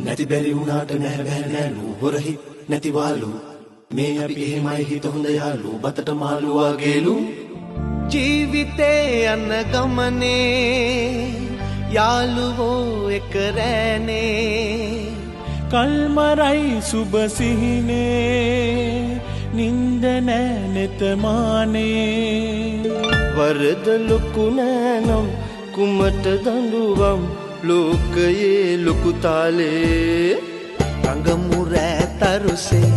නැති බැරි වුණාට නැහැ බැහැ නෑලු හොරහි නැතිවාලු මේ අපි එහෙමයි හිත හොඳ යාලු බතට මාළු වගේලු ජීවිතේ යන ගමනේ යාළුවෝ එක රැනේ කල්මරයි සුබ සිහිනේ නින්ද නෑ නෙතමානේ වරද ලොකු නෑනම් කුමට දඬුවම් ලෝකයේ ලොකු තාලේ රඟමු රෑ තරුසේ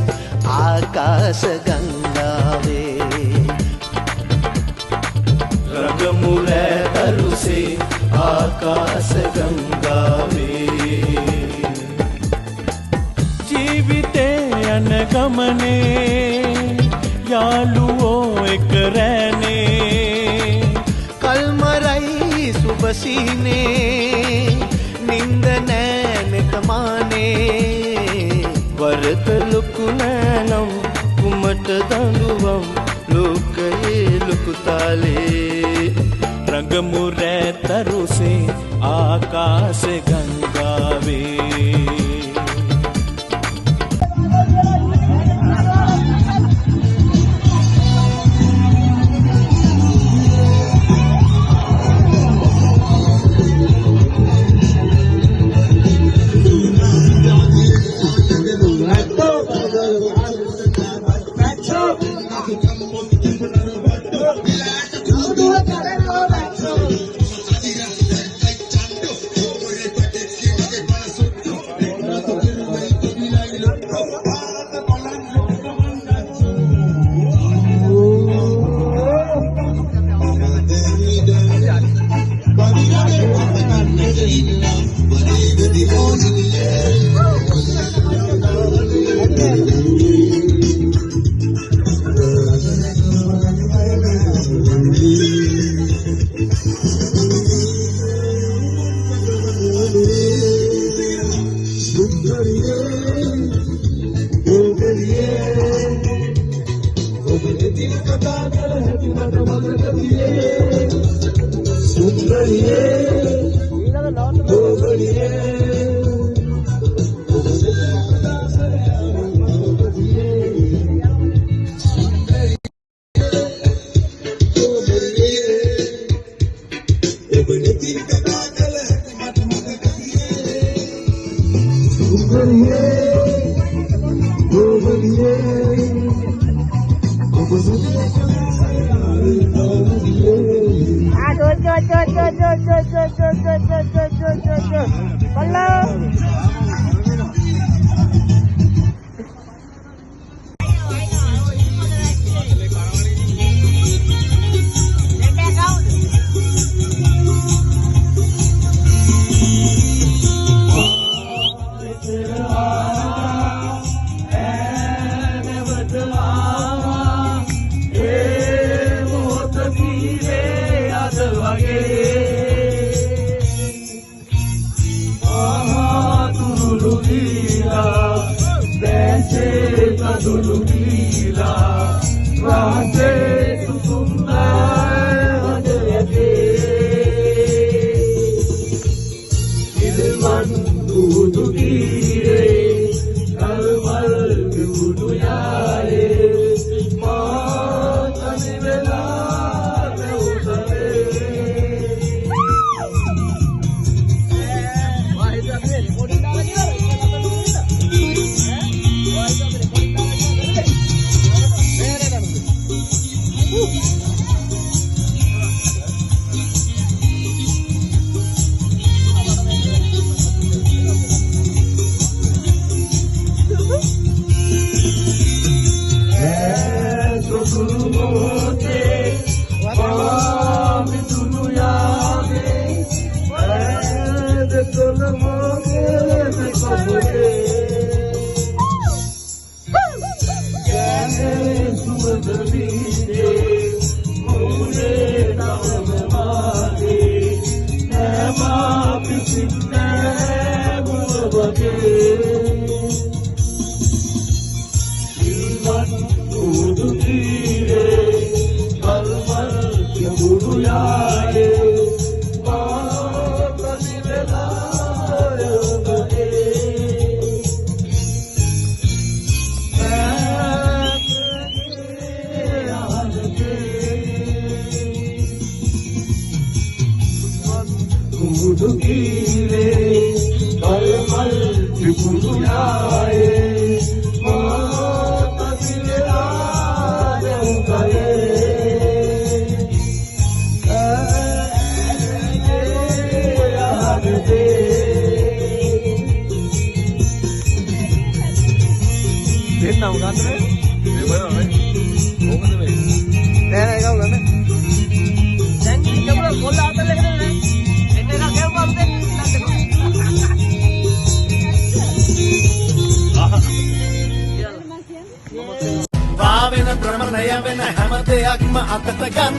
ආකාශ ගංගාවේ රඟමු රෑ තරුසේ ආකාශ ගංගාවේ ජීවිතේ යන ගමනේ යාළුවෝ එක රැනේ කල්මරයි සුබසීනේ නින්ද නෑ නෙතමානේ වරද ලොකු නෑනම් කුමට දඬුවම් ලෝකයේ ලොකු තාලේ රඟමු රෑ තරුසේ ආකාශ ගංගාවේ සුදු කීවේ කල්මල් විකුණු යායේ මාත සිරා ජංගලේ දෙන්න උගන්නනේ මේ බලන්න කොහොමද මේ නෑ නෑ ගවුනනේ දැන් ඉතින් කොල්ල අතල්ලගෙන නෑ එන්න එක ගෙවපන් දෙන්න වාවෙන ප්‍රමණය වෙන හැම දෙයක්ම අතට ගන්න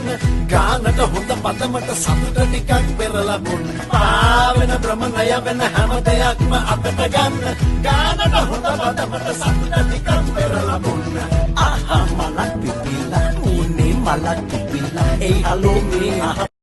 ගානට හොඳ පදමට සතුට ටිකක් පෙරලා බොන්න වාවෙන ප්‍රමණය වෙන හැම දෙයක්ම අතට ගන්න ගානට හොඳ පදමට සතුට ටිකක් පෙරලා බොන්න ආහා මලක් පිපිලා උනේ මලක් පිපිලා ඒ හලෝ මේ